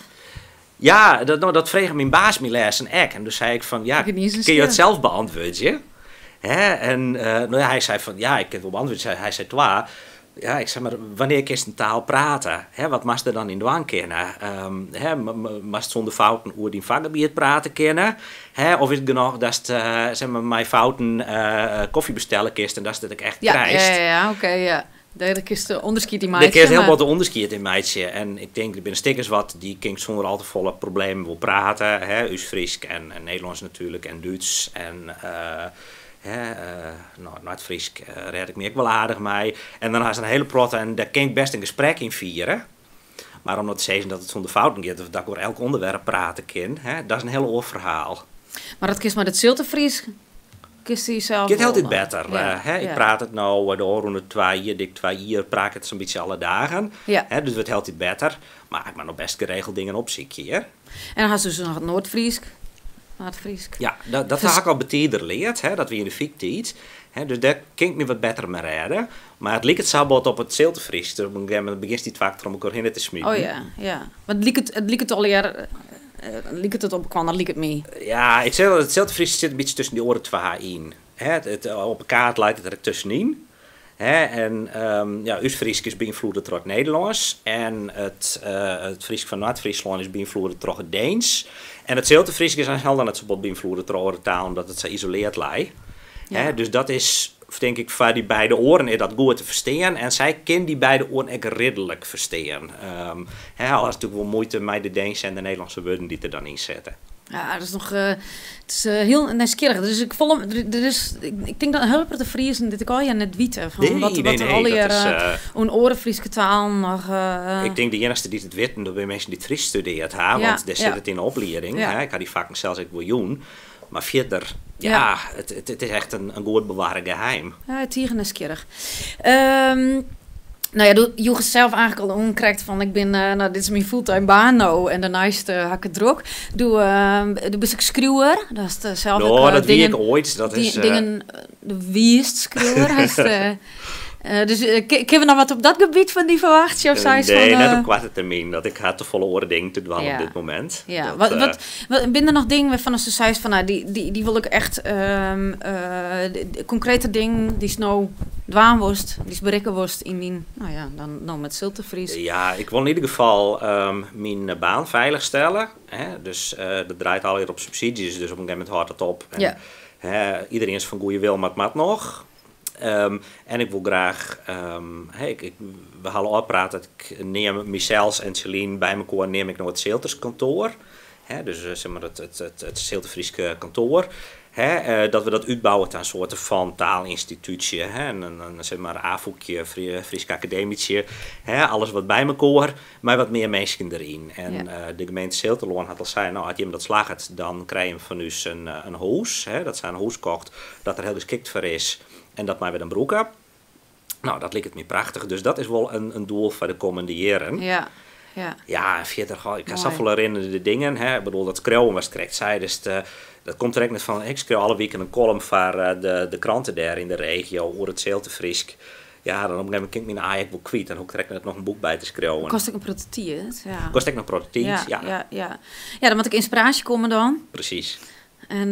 Ja, dat vreeg mijn baas me les en ek. En dus zei ik van, ja, kun je het zelf beantwoorden? En hij zei van, ja, ik kan het wel beantwoorden. Hij zei, twa. Ja, ik zei, maar wanneer kun je een taal praten? Wat mag er dan in dwang kennen? Mag zonder fouten over die vakgebied praten kennen? Of is het genoeg dat zeg maar, mijn fouten koffie bestellen kist en dat is dat ik echt krijg? Ja, oké, ja. Daar is de onderschiet in meidje. Er is heel wat de onderschiet in meidje. En ik denk, er zijn stickers wat die kind zonder al te volle problemen wil praten. Fries en Nederlands natuurlijk en Duits en... Noord-Fries red ik me ook wel aardig mee. En dan is een hele prot en daar kan ik best een gesprek in vieren. Maar om te zeggen dat het zonder fouten gaat, of dat ik over elk onderwerp praten kan, dat is een heel oor verhaal. Maar dat kiest maar het Zilterfries, kiest hij zelf. Het gaat altijd beter. Ja. Ik praat het nou de oren 2 hier, praat het zo'n beetje alle dagen. Ja. Dus het helpt beter. Maar ik mag nog best geregeld dingen opzieken. En dan gaat ze dus nog het Noord-Fries. Ja, dat heb ik al betierder geleerd, dat we in de fiktijd. Dus daar kan ik me wat beter mee redden. Maar het lijkt het sabot op het Zilterfries. Dus op een gegeven moment begint die twee om elkaar heen te smiepen. Oh ja. Maar het lijkt het al jaar... lijkt het op kwam, dan lijkt het me. Ja, ik zeg dat het Zilterfries zit een beetje tussen die oren 2 in. Op elkaar lijkt het er tussenin. Fries is beïnvloed door het Nederlands. En het Fries van Noord-Friesland is beïnvloed door het Deens. En het Zilterfries is dan net zo beïnvloed door de taal, omdat het zo isoleerd lijkt. Ja. Dus dat is, denk ik, voor die beide oren is dat goed te verstaan. En zij kan die beide oren ook redelijk verstaan. Al is natuurlijk wel moeite met de Deense en de Nederlandse woorden die er dan in zitten. Ja, dat is nog het is heel nieuwsgierig. Dus ik volg ik denk dat een helper te Friesen dit ik al ja net weten van wat er al hier een orenfrieske taal nog. Ik denk de enige die het weten dat bij mensen die het Fries studeert, want daar zit het in de opleiding. Ja. Ik had die vakken zelfs ook miljoen. Maar verder, het is echt een goed bewaard geheim. Ja, het hier nieuwsgierig. Nou ja, je zelf eigenlijk al omkrijgt van ik ben, dit is mijn fulltime baan nou en daarnaast had ik het druk. Doe ben ik schreeuwer, dat is zelf ook dat dingen, wie ik ooit, dat is... Dingen, de wieest schreeuwer, dus kunnen we nog wat op dat gebied van die verwacht? Of nee, net op korte termijn, dat ik had te volle oren dingen te doen op dit moment. Ja, wat binnen er nog dingen waarvan als ze zei van nou, die wil ik echt concrete dingen die nou dwaan worst, die bereiken worst in mijn, nou ja, dan met Zilterfries. Ja, ik wil in ieder geval mijn baan veiligstellen. Dus dat draait alweer op subsidies, dus op een gegeven moment houdt het op. En, iedereen is van goede wil, maar het mag nog. En ik wil graag, we hadden al gepraat dat ik neem Michels en Celine bij elkaar neem ik naar het Zilterskantoor. Dus zeg maar het Zilterfrieske kantoor. Dat we dat uitbouwen tot een soort van taalinstituutje. En een zeg maar AFOEkje, Fries academietje. Alles wat bij elkaar, maar wat meer mensen erin. En de gemeente Zilterloon had al zei, nou als je hem dat slaagt, dan krijg je van ons een huis. Dat zijn een huis kocht dat er heel geschikt voor is. En dat mij weer een broek heb. Nou, dat lijkt het me prachtig. Dus dat is wel een doel voor de komende jaren. Ja, en verder, ik kan zoveel herinneren de dingen. Ik bedoel, dat schreeuwen was correct zei. Dus dat komt direct net van, ik schreeuw alle weken een column voor de kranten daar in de regio, over het Zilterfriesk. Ja, dan op een gegeven moment kan ik mijn Ajax wel kwijt. En ook direct net nog een boek bij te schreeuwen. Kost ik een prototype? Ja. Kost ik een prototype, ja. Ja, dan moet ik inspiratie komen dan. Precies. En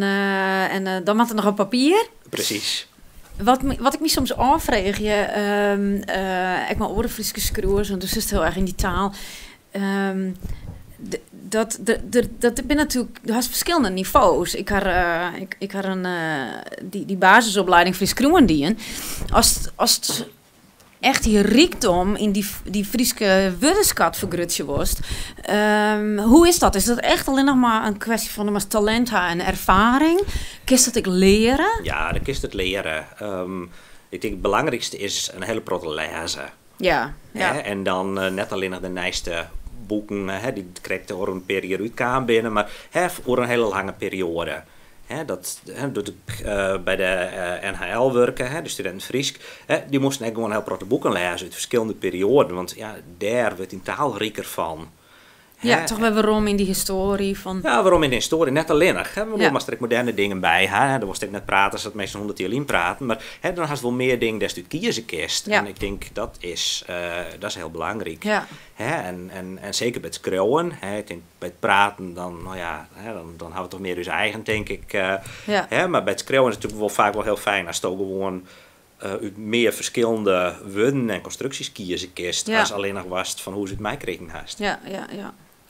dan moet er nog op papier. Precies. Wat ik me soms afvraag, ik mijn orenfrieske schreeuwers, want dus is het heel erg in die taal. Dat ben natuurlijk, er has verschillende niveaus. Ik had een die basisopleiding voor schreeuwen die. Als echt die rijkdom in die Frieske woordenschat vergrutje was. Hoe is dat? Is dat echt alleen nog maar een kwestie van talent en ervaring? Kist dat ik leren? Ja, dat kist het leren. Ik denk het belangrijkste is een hele protte lezen. Ja. Hè? En dan net alleen nog de nijste boeken, die krijgt er een periode uitkwam binnen, maar voor een hele lange periode. Dat doe ik bij de NHL werken, de studenten Friesk. Die moesten eigenlijk gewoon heel protte boeken lezen uit verschillende perioden, want ja, daar werd een taal rieker van. Ja, toch wel waarom in die historie van... Ja, waarom in de historie? Net alleen nog. We moeten maar moderne dingen bij. Dan was ik net praten, als het meestal 100 jaar in praten. Maar dan had je wel meer dingen des je kiezen kist. Ja. En ik denk, dat is heel belangrijk. Ja. En zeker bij het schreeuwen. Ik denk, bij het praten, dan houden we toch meer dus eigen, denk ik. Maar bij het schreeuwen is het natuurlijk wel vaak wel heel fijn als het ook gewoon... uit meer verschillende woorden en constructies kiezen kist. Als alleen nog was van hoe ze het mij kregen haast.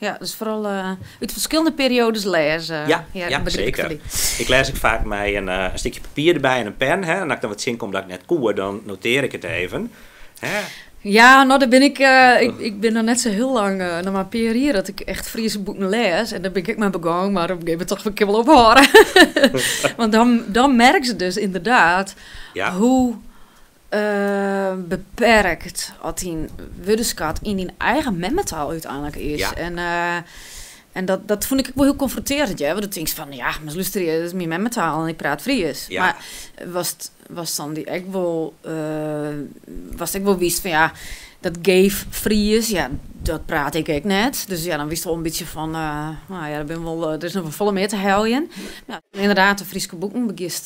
Ja, dus vooral uit verschillende periodes lezen. Ja, zeker. Ik lees ik vaak met een stukje papier erbij en een pen. En als ik dan wat zin kom dat ik net koer, dan noteer ik het even. Ja, nou, dan ben ik ben er net zo heel lang nog maar per jaar dat ik echt Friese boeken lees. En dan ben ik maar begonnen, maar op een gegeven moment toch een keer wel ophouden. Want dan merk ze dus inderdaad hoe beperkt die woordenschat in die eigen memmetaal uiteindelijk is. Ja. En dat vond ik wel heel confronterend. Ja? Want ik denk van, ja, maar luister, dat is mijn memmetaal en ik praat Fries. Ja. Maar was dan die echt wel... was ik wel wist van, ja, dat gave Fries, ja, dat praat ik ook net. Dus ja, dan wist ik wel een beetje van... nou ja, er is nog wel volle meer te heljen. Ja, inderdaad, de Friese boeken begist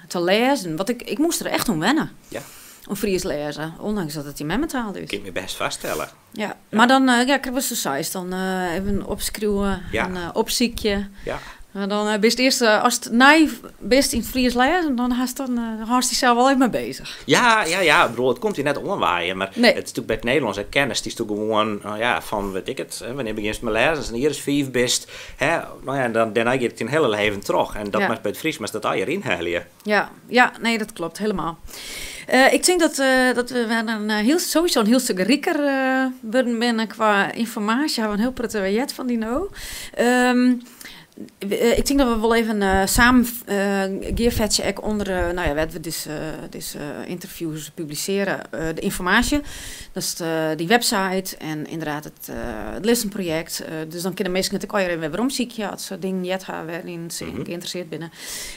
te lezen. Want ik moest er echt om wennen. Ja. Om Fries lezen, ondanks dat het die memmetaal is. Ik kan me best vaststellen. Ja, maar dan krijgen we zo'n dan even opschreeuwen en opziekje. Ja. En dan best eerst, als het best in het Fries lezen, dan haast hij zelf wel even mee bezig. Ja, bedoel, het komt hier net omwaaien, maar het is natuurlijk bij het Nederlands en kennis, die is natuurlijk gewoon, van, weet ik het, wanneer begin je met lezen, en hier is 5 best, dan heb je het in hele leven terug. En dat maakt bij het Fries, maar dat al je erin halen. Ja, nee, dat klopt, helemaal. Ik denk dat we sowieso een heel stuk rieker worden binnen qua informatie. We hebben een heel prettig jet van die nou. Ik denk dat we wel even samen gearvetje onder wat we dus interviews publiceren, de informatie. Dat is die website en inderdaad het listenproject. Dus dan kunnen mensen het ook weer waarom ziek je als ze dingen jet waarin ze geïnteresseerd binnen.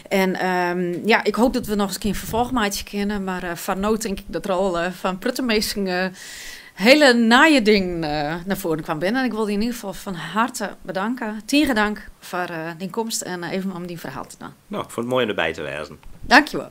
En ik hoop dat we nog eens een vervolgmaatje kennen, maar van nood denk ik dat er al van pruttenmeestingen hele naaie ding naar voren kwam binnen. En ik wil die in ieder geval van harte bedanken. 10 dank voor die komst en even om die verhaal te doen. Nou, ik vond het mooi om erbij te wijzen. Dankjewel.